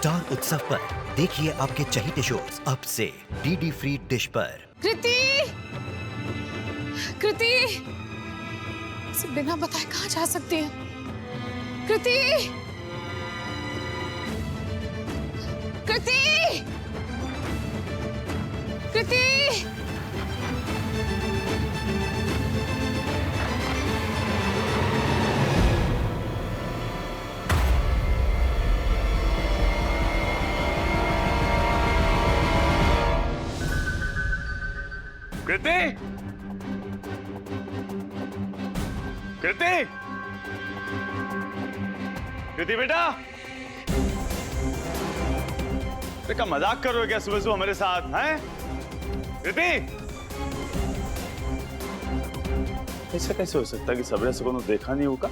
Star उत्सव पर देखिए आपके चहीते शोज अब से डीडी फ्री डिश पर। कृति, कृति, बिना बताए कहाँ जा सकती है? कृति, कृति, कृति, कृति, कृति, कृति बेटा, क्या मजाक कर रहे हो क्या सुबह सुबह हमारे साथ हैं? कृति, ऐसा कैसे हो सकता है कि सबरे से को देखा नहीं होगा?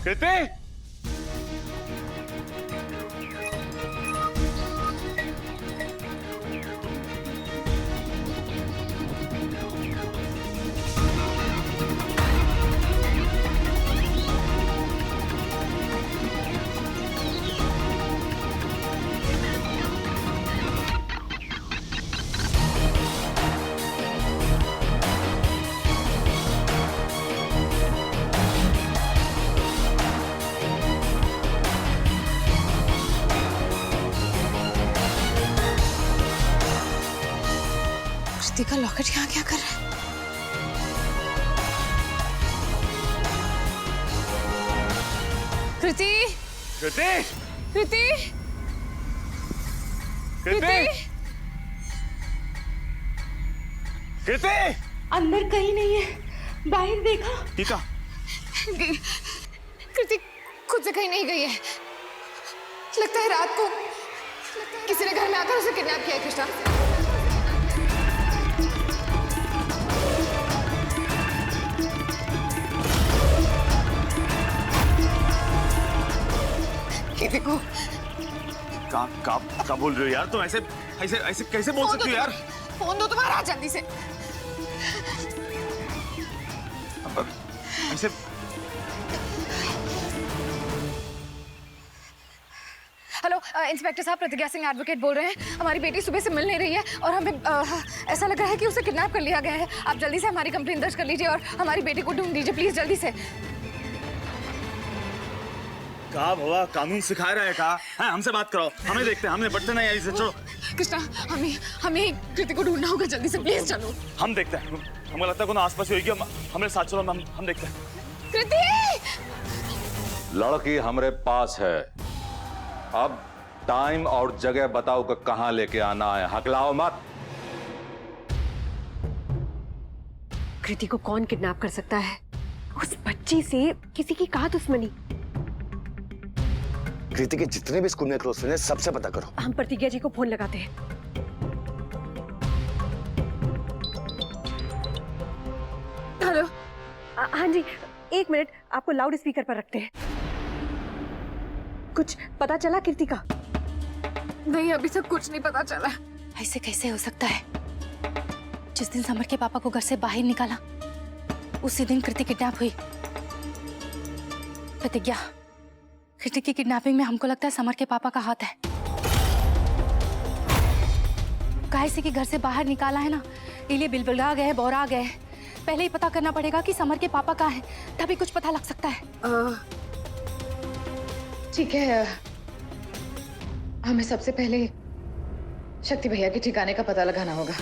कृति, कृति का लॉकेट यहाँ क्या कर रहा है? कृति, कृति, कृति, कृति, कृति, अंदर कहीं नहीं है, बाहर देखा? टीका, कृति खुद से कहीं नहीं गई है। लगता है रात को किसी ने घर में आकर उसे किडनैप किया है। कृष्णा, ये देखो। का बोल रहे हो यार तुम? ऐसे ऐसे ऐसे कैसे बोल सकती हो यार? फोन दो तुम्हारा जल्दी से। ऐसे हेलो इंस्पेक्टर साहब, प्रतिज्ञा सिंह एडवोकेट बोल रहे हैं। हमारी बेटी सुबह से मिल नहीं रही है और हमें ऐसा लग रहा है कि उसे किडनैप कर लिया गया है। आप जल्दी से हमारी कंप्लेंट दर्ज कर लीजिए और हमारी बेटी को ढूंढ लीजिए प्लीज, जल्दी से। कहा भवा कानून सिखा रहा है कहा? हाँ, हमसे बात कराओ, हमें देखते हैं, हमें बढ़ते नहीं ऐसे। चलो कृष्णा, हमें कृति को ढूंढना होगा, जल्दी से प्लीज चलो। हम देखते हैं, हमको लगता है कोई आसपास होगी। हमारे साथ चलो, हम देखते हैं। कृति, लड़की हमारे पास है, अब टाइम और जगह बताओ कि कहां लेके आना है, हकलाओ मत। कृति को कौन किडनैप कर सकता है? उस बच्ची से किसी की कहा दुश्मनी। कृति के जितने भी स्कूल में क्लोज फ्रेंड हैं, सबसे पता करो। हम प्रतिज्ञा जी को फोन लगाते हैं। हेलो। हाँ जी, एक मिनट, आपको लाउड स्पीकर पर रखते हैं। कुछ पता चला कृति का? नहीं, अभी तक कुछ नहीं पता चला। ऐसे कैसे हो सकता है? जिस दिन समर के पापा को घर से बाहर निकाला उसी दिन कृति किडनैप हुई। प्रतिज्ञा, कृति की किडनैपिंग में हमको लगता है समर के पापा का हाथ है। काहे से कि घर से बाहर निकाला है ना, इलिए बिलबिला गए, बौरा गए। पहले ही पता करना पड़ेगा कि समर के पापा कहाँ हैं, तभी कुछ पता लग सकता है। ठीक है, हमें सबसे पहले शक्ति भैया के ठिकाने का पता लगाना होगा।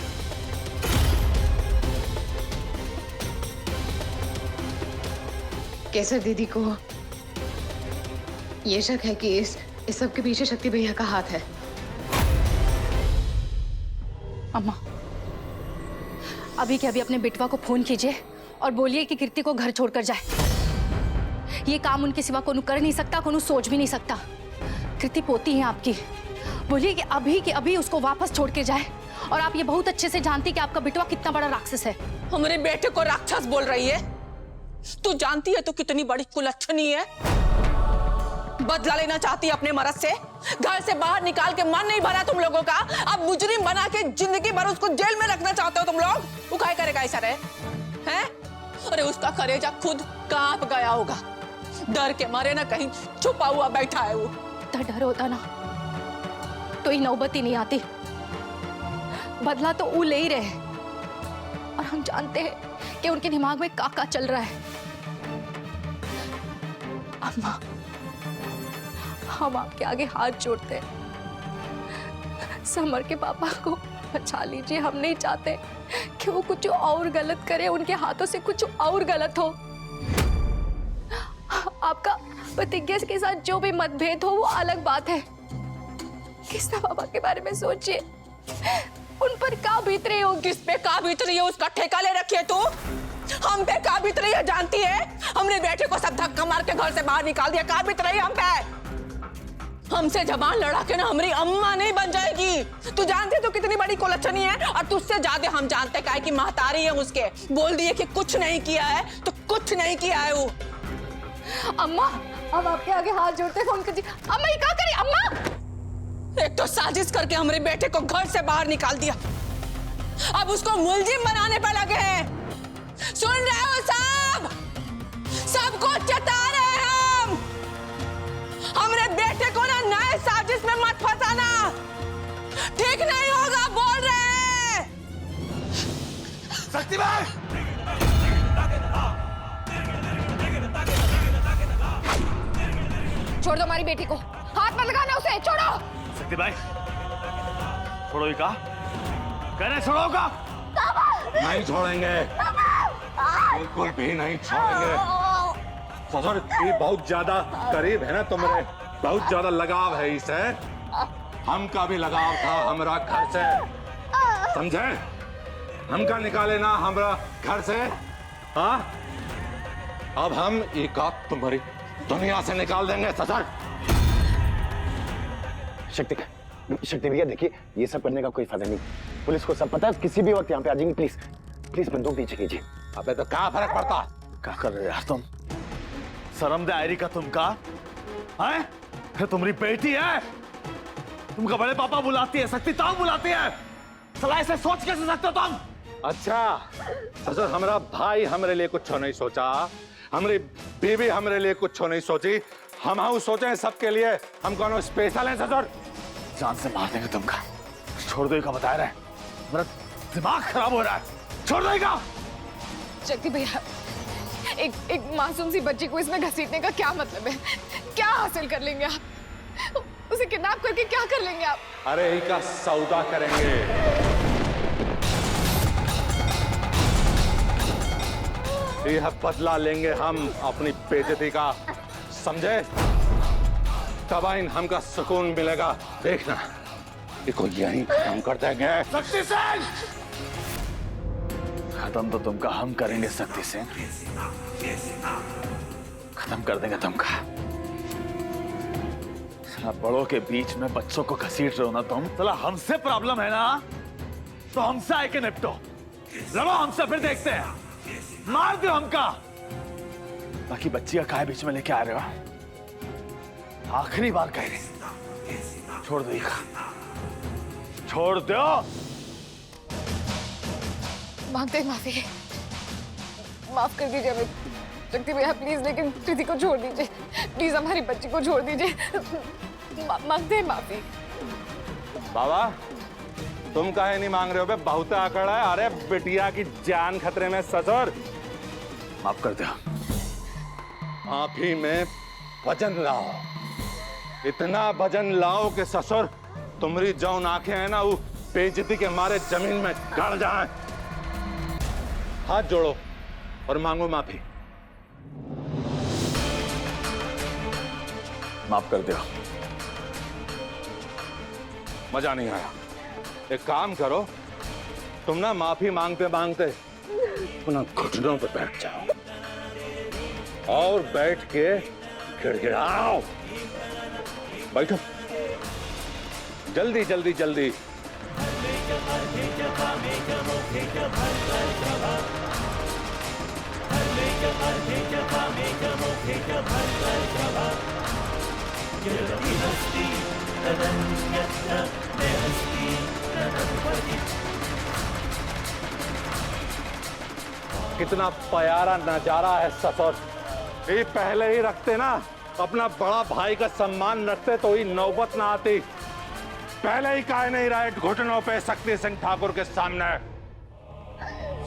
केसर दीदी को ये शक है कि इस सब के पीछे शक्ति भैया का हाथ है। अम्मा, अभी के अभी अपने बेटवा को फोन कीजिए और बोलिए कि कृति को घर छोड़कर जाए। ये काम उनके सिवा कोनो कर नहीं सकता, कोनो सोच भी नहीं सकता। कृति पोती है आपकी, बोलिए कि अभी के अभी उसको वापस छोड़ के जाए। और आप ये बहुत अच्छे से जानती कि आपका बेटवा कितना बड़ा राक्षस है। हमारे बेटे को राक्षस बोल रही है? तू जानती है तो कितनी बड़ी कुलच्छनी है। बदला लेना चाहती है अपने मर्द से, घर से बाहर निकाल के मन नहीं भरा तुम लोगों का, अब मुजरिम बना के जिंदगी भर उसको जेल में रखना चाहते हो तुम लोग। वो क्या करेगा ऐसा रहे हैं? अरे उसका कलेजा खुद कांप गया होगा डर के मारे ना कहीं छुपा हुआ बैठा है वो। इतना डर होता ना तो ही नौबत ही नहीं आती। बदला तो वो ले ही रहे और हम जानते हैं कि उनके दिमाग में क्या चल रहा है। अम्मा, हम आपके आगे हाथ जोड़ते हैं, समर के पापा को बचा लीजिए। हम नहीं चाहते कि वो कुछ और गलत करे, उनके हाथों से कुछ और गलत हो। आपका प्रतिज्ञा के साथ जो भी मतभेद हो वो अलग बात है। कृष्णा पापा के बारे में सोचिए, उन पर क्या बीत रही हो। किस पे का बीत रही है उसका ठेका ले रखी है तू। हम पे का बीत रही है जानती है। हमने बेटे को सब धक्का मार के घर से बाहर निकाल दिया। का बीत रही है हम पे। हमसे जबान लड़ा के ना हमारी अम्मा नहीं बन जाएगी। तू जानती तू कितनी बड़ी कुलच्छनी है और तुझसे ज्यादा हम जानते काहे कि महतारी है उसके। बोल दिए कि कुछ नहीं किया है तो कुछ नहीं किया है वो। अम्मा, हम आपके आगे हाथ जोड़ते फोन कर दी। अम्मा ये क्या करी अम्मा? एक तो साजिश करके हमारे बेटे को घर से बाहर निकाल दिया, अब उसको मुलजिम बनाने पर लगे हैं। सुन रहे हो सब? सबको चेता रहे हैं हम। हमारे बेटे को ना नए साजिश में मत फंसाना, ठीक नहीं होगा बोल रहे हैं। शक्ति भाई, छोड़ दो हमारी बेटी को, हाथ मत लगाना उसे, छोड़ो। शक्ति भाई, छोड़ो ही का? कह रहे छोड़ो का? नहीं छोड़ेंगे, बिल्कुल भी नहीं छोड़ेंगे। ससुर ये बहुत ज्यादा करीब है ना तुम्हारे, बहुत ज्यादा लगाव है इसे। हमका भी लगाव था हमरा घर से, समझे? हमका निकाले ना हमरा घर से। हाँ, अब हम एक आप तुम्हारी दुनिया से निकाल देंगे ससुर। शक्ति भैया देखिए, ये सब करने का कोई फायदा नहीं। पुलिस को सब पता है, किसी भी वक्त यहाँ पे आ जाएंगे। प्लीज प्लीज बंदूक नीचे कीजिए। अबे तो क्या फर्क पड़ता? क्या कर रहे हो यार तुम? शर्म दे आयरी का तुमका है? फिर तुम्हारी बेटी है, तुमका बड़े पापा बुलाती है, शक्ति ताऊ बुलाती है। सलाह से सोच कैसे सकते हो तुम? अच्छा ससुर, हमारा भाई हमरे लिए कुछ नहीं सोचा, हमारी बीवी हमरे लिए कुछ नहीं सोची। हम सोचे सबके लिए हम कौन स्पेशल हैं ससुर? जान से मार देंगे तुमका। छोड़ दो का बता रहे हैं, मेरा दिमाग खराब हो रहा है। छोड़ देगा। शक्ति भैया, एक मासूम सी बच्ची को इसमें घसीटने का क्या मतलब है? क्या हासिल कर लेंगे आप? उसे किडनैप करके क्या कर लेंगे आप? अरे ही का सौदा करेंगे। यह बदला लेंगे हम अपनी बेइज्जती का, समझे? तब इन हमका सुकून मिलेगा। देखना, इसको यहीं खत्म कर देंगे। शक्ति सिंह, खत्म तो तुमका हम करेंगे। शक्ति सिंह, खत्म कर देंगे तुमका। बड़ों के बीच में बच्चों को घसीट रहे हो ना तुम। चला हमसे प्रॉब्लम है ना, तो हमसे आए के निपटो। लड़ो हमसे, फिर देखते हैं। मार दो हमका। बाकी बच्ची का काहे बीच में लेके आ रहे हो? आखिरी बार कह रहे, छोड़ दो इका, छोड़ दो। मांगते माफी, माफ कर दीजिए हमें शक्ति भैया प्लीज, लेकिन कृति को छोड़ दीजिए प्लीज, हमारी बच्ची को छोड़ दीजिए। मांगते हैं माफी। बाबा तुम काहे नहीं मांग रहे हो बे? बहुत आकड़ है। अरे बिटिया की जान खतरे में ससुर। माफ कर दो। माफी में वजन लाओ, इतना वजन लाओ कि ससुर तुम्हारी जौन आंखें है ना वो बेइज्जती के मारे जमीन में गड़ जाए। हाथ जोड़ो और मांगो माफी। माफ कर दो। मजा नहीं आया। एक काम करो, तुम ना माफी मांगते मांगते अपना घुटनों पे बैठ जाओ और बैठ के गिड़गिड़ाओ। बैठो, जल्दी जल्दी जल्दी। कितना प्यारा नजारा है ससुर। ये पहले ही रखते ना, अपना बड़ा भाई का सम्मान रखते तो ही नौबत ना आती। पहले ही काहे नहीं रहे घुटनों पे शक्ति सिंह ठाकुर के सामने।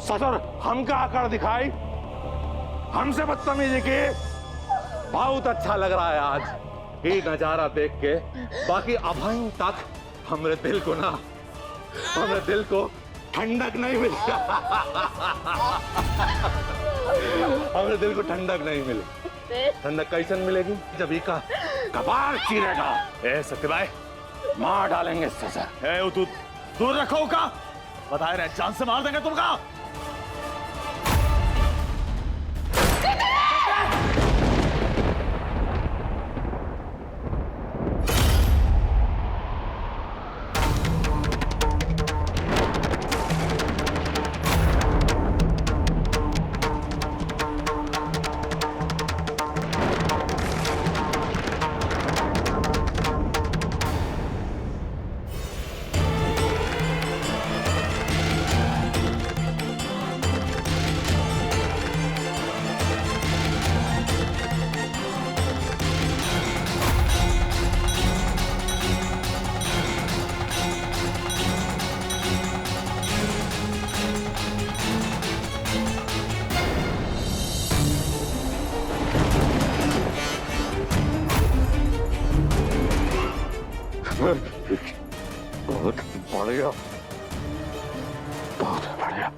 ससुर हमका आकर दिखाई, हमसे बदतमीजी की। बहुत अच्छा लग रहा है आज ये नजारा देख के। बाकी अभी तक हमरे दिल को ना, हमरे दिल को ठंडक नहीं मिली। हमरे दिल को ठंडक नहीं मिली। ठंडक कैसे मिलेगी? जब इसका कपार चीरेगा। ए सत्यभाई, मार डालेंगे ससुर। ए तू दूर रखो का, बताए रहे जान से मार देंगे तुमका। बहुत बढ़िया, बहुत बढ़िया।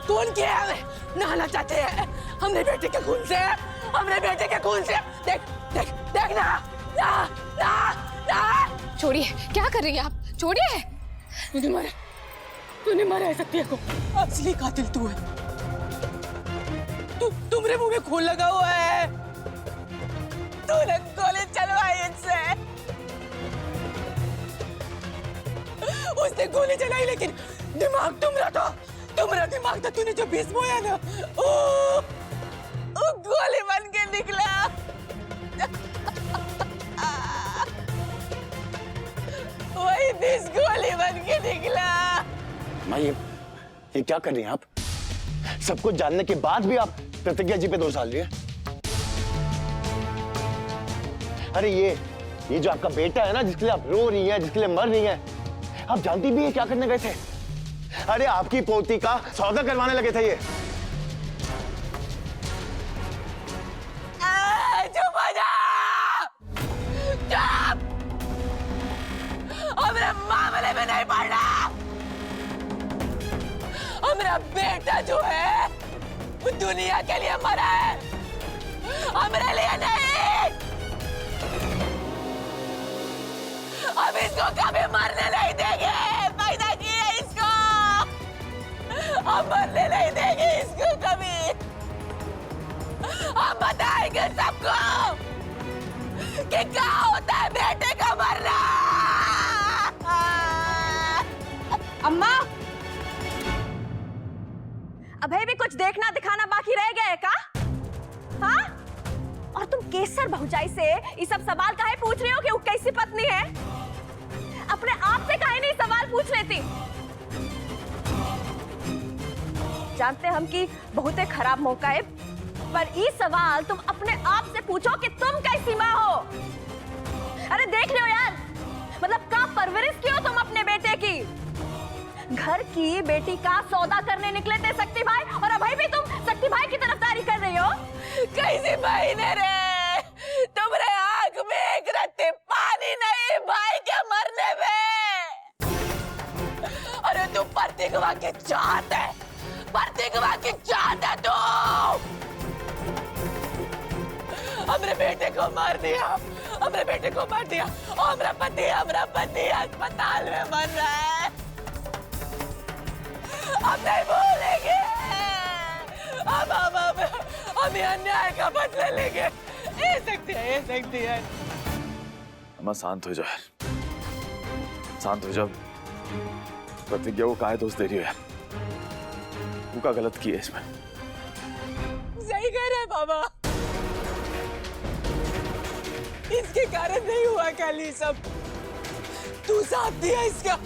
खून किया है, नहाना चाहते हैं हमने बेटे के खून से, हमने बेटे के खून से। देख देख देख ना, ना ना ना। छोड़िए, क्या कर रही हैं आप? छोड़िए। तूने मारा है सत्या को। असली कातिल तू है। तुम्हारे मुंह में खून लगा हुआ है। तूने गोली चलवाई इससे। उसने गोली चलाई लेकिन दिमाग तुम्हारा दिमाग था। तूने जो विष बोया ना, वो गोली बन के निकला। वही विष गोली बन के निकला। माँ, ये क्या कर रही हैं आप? सब कुछ जानने के बाद भी आप प्रतिज्ञा जी पे दोष डाल रही है। अरे ये जो आपका बेटा है ना, जिसके लिए आप रो रही हैं, जिसके लिए मर रही हैं, आप जानती भी है क्या करने गए थे? अरे आपकी पोती का सौदा करवाने लगे थे ये। चुप हो जा! चुप! हमारा बेटा जो है वो दुनिया के लिए मरा है, हमारे लिए नहीं। अब इसको कभी मरने नहीं देंगे, पैदा किया इसको, हम मरने नहीं देंगे इसको कभी। हम बताएंगे सबको कि क्या होता है बेटे का मरना। अम्मा, अभी भी कुछ देखना दिखाना बाकी रह गया है का? हाँ? और तुम केसर भौजाई से ये सब सवाल काहे पूछ रही हो कि वो कैसी पत्नी है? अपने आप से काहे नहीं सवाल पूछ लेती? जानते हम कि बहुत खराब मौका है, पर ये सवाल तुम अपने आप से पूछो कि तुम कैसी माँ हो। अरे देख लो यार, मतलब का परवरिश की हो तुम अपने बेटे की। घर की बेटी का सौदा करने निकले थे शक्ति भाई, और अभी भी तुम शक्ति भाई की तरफदारी कर रही हो। कैसी बहने रे, तुम्हारे आंख में एक रत्ती पानी नहीं भाई के मरने में। अरे तू प्रतिगवा की चाहत है, प्रतिगवा की चाहत है तू। हमरे बेटे को मार दिया, हमरे बेटे को मार दिया, और हमारा पति अस्पताल में मर रहा है। हम नहीं भूलेंगे, हम ये अन्याय का बदला लेंगे। ये सकती है। अम्मा शांत हो जाओ, शांत हो जाओ। प्रतिज्ञा को काहे दोष दे रही हो यार? तू क्या गलत किया इसमें? सही कह रहा है बाबा, इसके कारण नहीं हुआ कल ये सब। तू साथ दिया इसका,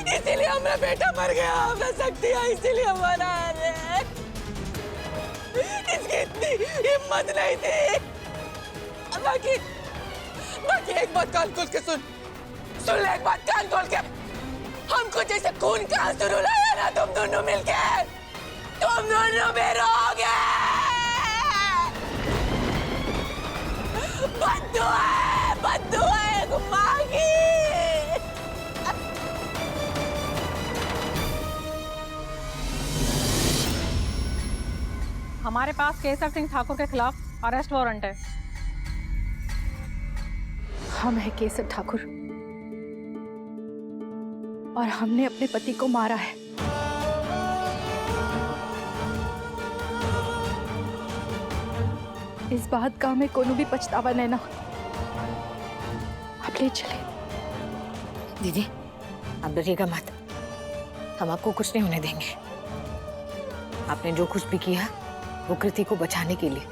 इसीलिए हमारा बेटा मर गया। हमरा शक्ति है इसीलिए हमारा है। इसकी इतनी हिम्मत नहीं थी। बाकी एक बात कान खोल के सुन ले, एक बात कान खोल के। हमको जैसे खून का आंसू रुलाया ना तुम दोनों मिलके, तुम दोनों में रोगे। बद्दुआ है माँ की। हमारे पास केसर सिंह ठाकुर के खिलाफ अरेस्ट वारंट है। हम है केसर ठाकुर और हमने अपने पति को मारा है। इस बात का हमें कोनो भी पछतावा नहीं ना। आप ले चले। दीदी आप डरिएगा मत, हम आपको कुछ नहीं होने देंगे। आपने जो कुछ भी किया वो कृति को बचाने के लिए,